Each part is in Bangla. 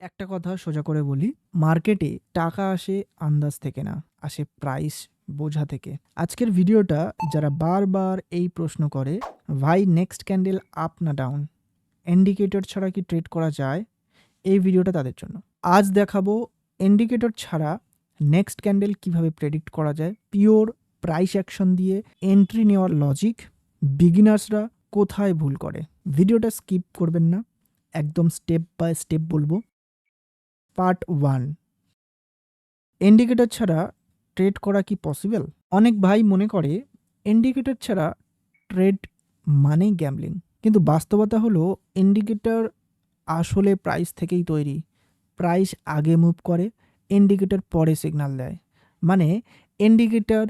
একটা কথা সোজা করে বলি, মার্কেটে টাকা আসে আন্দাজ থেকে না, আসে প্রাইস বোঝা থেকে। আজকের ভিডিওটা যারা বারবার এই প্রশ্ন করে, ভাই নেক্সট ক্যান্ডেল আপ না ডাউন, ইন্ডিকেটর ছাড়া কি ট্রেড করা যায়? এই ভিডিওটা তাদের জন্য। আজ দেখাবো ইন্ডিকেটর ছাড়া নেক্সট ক্যান্ডেল কিভাবে প্রেডিক্ট করা যায়, পিওর প্রাইস অ্যাকশন দিয়ে এন্ট্রি নেওয়ার লজিক, বিগিনার্সরা কোথায় ভুল করে। ভিডিওটা স্কিপ করবেন না, একদম স্টেপ বাই স্টেপ বলবো। পার্ট 1, ইন্ডিকেটর ছাড়া ট্রেড করা কি পসিবল? অনেক ভাই মনে করে ইন্ডিকেটর ছাড়া ট্রেড মানেই গ্যাম্বলিং, কিন্তু বাস্তবতা হলো ইন্ডিকেটর আসলে প্রাইস থেকেই তৈরি। প্রাইস আগে মুভ করে, ইন্ডিকেটর পরে সিগন্যাল দেয়, মানে ইন্ডিকেটর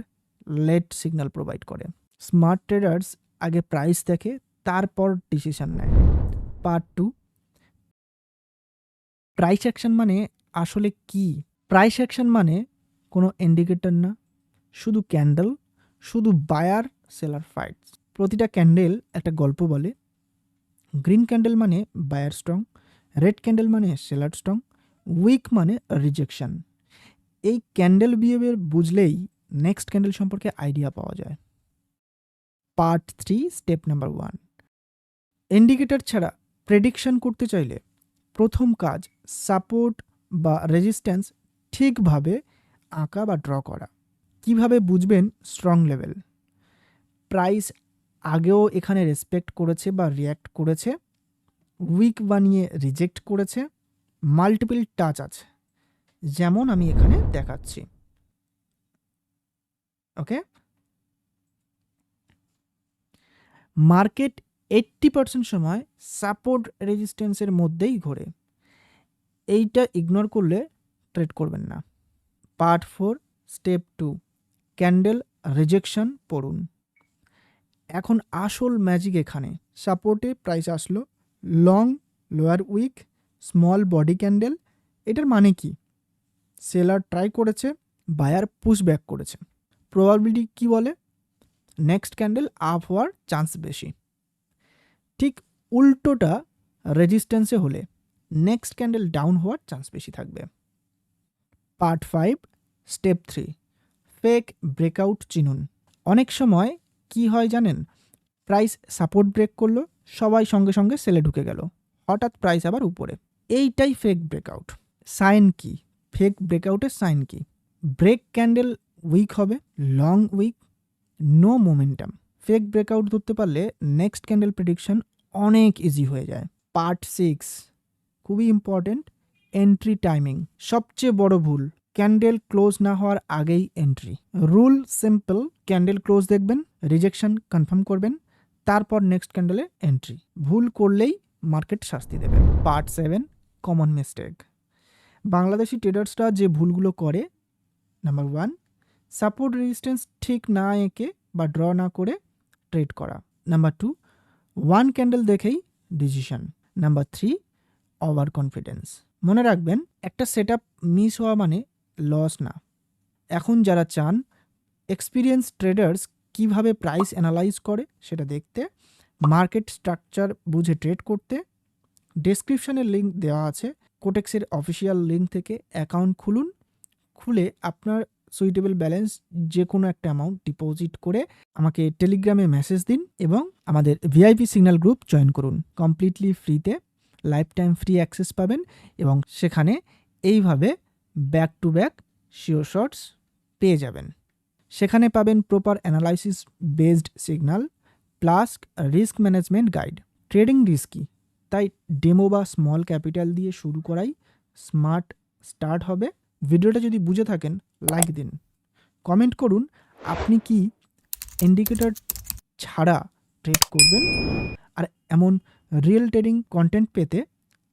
লেট সিগন্যাল প্রোভাইড করে। স্মার্ট ট্রেডার্স আগে প্রাইস দেখে, তারপর ডিসিশন নেয়। পার্ট 2, প্রাইস অ্যাকশন মানে আসলে কি? প্রাইস অ্যাকশন মানে কোনো ইন্ডিকেটর না, শুধু ক্যান্ডেল, শুধু বায়ার সেলার ফাইটস। প্রতিটা ক্যান্ডেল একটা গল্প বলে। গ্রিন ক্যান্ডেল মানে বায়ার স্ট্রং, রেড ক্যান্ডেল মানে সেলার স্ট্রং, উইক মানে রিজেকশন। এই ক্যান্ডেল বিহেভিয়ার বুঝলেই নেক্সট ক্যান্ডেল সম্পর্কে আইডিয়া পাওয়া যায়। পার্ট 3, স্টেপ নাম্বার 1, ইন্ডিকেটর ছাড়া প্রেডিকশন করতে চাইলে প্রথম কাজ সাপোর্ট বা রেজিস্ট্যান্স ঠিকভাবে আঁকা বা ড্র করা। কিভাবে বুঝবেন স্ট্রং লেভেল? প্রাইস আগেও এখানে রেসপেক্ট করেছে বা রিয়্যাক্ট করেছে, উইক বানিয়ে রিজেক্ট করেছে, মাল্টিপল টাচ আছে, যেমন আমি এখানে দেখাচ্ছি। ওকে, মার্কেট 80% সময় সাপোর্ট রেজিস্ট্যান্সের মধ্যেই ঘোরে। এইটা ইগনোর করলে ট্রেড করবেন না। পার্ট 4, স্টেপ 2, ক্যান্ডেল রিজেকশন পড়ুন। এখন আসল ম্যাজিক এখানে। সাপোর্টে প্রাইস আসলো, long lower wick, small body candle. এটার মানে কি? সেলার ট্রাই করেছে, বায়ার পুশ ব্যাক করেছে। প্রবাবিলিটি কি বলে? নেক্সট ক্যান্ডেল আপ হওয়ার চান্স বেশি। ঠিক উল্টোটা রেজিস্ট্যান্সে হলে নেক্সট ক্যান্ডেল ডাউন হওয়ার চান্স বেশি থাকবে। পার্ট 5, স্টেপ 3, ফেক ব্রেকআউট চিনুন। অনেক সময় কি হয় জানেন? প্রাইস সাপোর্ট ব্রেক করলো, সবাই সঙ্গে সঙ্গে সেলে ঢুকে গেল, হঠাৎ প্রাইস আবার উপরে। এইটাই ফেক ব্রেকআউট। সাইন কি? ফেক ব্রেকআউটের সাইন কি? ব্রেক ক্যান্ডেল উইক হবে, long wick, no momentum. Fake breakout ধরতে পারলে নেক্সট ক্যান্ডেল প্রেডিকশন অনেক ইজি হয়ে যায়। পার্ট 6, খুবই ইম্পর্টেন্ট, এন্ট্রি টাইমিং। সবচেয়ে বড় ভুল, ক্যান্ডেল ক্লোজ না হওয়ার আগেই entry. Rule simple, candle close দেখবেন, রিজেকশন কনফার্ম করবেন, তারপর নেক্সট ক্যান্ডেলে এন্ট্রি। ভুল করলেই মার্কেট শাস্তি দেবে। Part 7, common mistake. বাংলাদেশি ট্রেডার্সরা যে ভুলগুলো করে: নাম্বার 1, সাপোর্ট রেজিস্ট্যান্স ঠিক না এঁকে বা ড্র না করে ট্রেড করা। নাম্বার 2, ওয়ান ক্যান্ডেল দেখেই ডিসিশন। Number 3, over confidence. মনে রাখবেন, একটা সেট আপ মিস হওয়া মানে লস না। এখন যারা চান এক্সপিরিয়েন্স ট্রেডার্স কিভাবে প্রাইস অ্যানালাইজ করে সেটা দেখতে, মার্কেট স্ট্রাকচার বুঝে ট্রেড করতে, ডেসক্রিপশনের লিঙ্ক দেওয়া আছে। কোটেক্সের অফিসিয়াল লিঙ্ক থেকে অ্যাকাউন্ট খুলুন, খুলে আপনার সুইটেবল ব্যালেন্স যে কোনো একটা অ্যামাউন্ট ডিপোজিট করে আমাকে টেলিগ্রামে মেসেজ দিন এবং আমাদের ভিআইপি সিগন্যাল গ্রুপ জয়েন করুন। কমপ্লিটলি ফ্রিতে লাইফ টাইম ফ্রি অ্যাক্সেস পাবেন এবং সেখানে এইভাবে back to back sure shots পেয়ে যাবেন। সেখানে পাবেন proper analysis based signal plus risk management guide. Trading risky, তাই ডেমো বা স্মল ক্যাপিটাল দিয়ে শুরু করাই স্মার্ট স্টার্ট হবে। ভিডিওটা যদি বুঝে থাকেন লাইক দিন, কমেন্ট করুন আপনি কি ইন্ডিকেটর ছাড়া ট্রেড করবেন। আর এমন রিয়েল ট্রেডিং কন্টেন্ট পেতে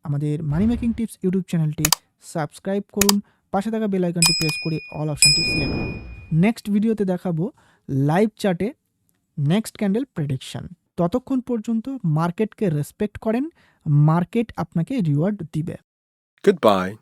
আমাদের মানি মেকিং টিপস ইউটিউব চ্যানেলটি সাবস্ক্রাইব করুন, পাশে থাকা বেল আইকনটি প্রেস করে অল অপশানটি সিলেক্ট করুন। নেক্সট ভিডিওতে দেখাবো লাইভ চার্টে নেক্সট ক্যান্ডেল প্রেডিকশন। ততক্ষণ পর্যন্ত মার্কেটকে রেসপেক্ট করেন, মার্কেট আপনাকে রিওয়ার্ড দিবে। Goodbye.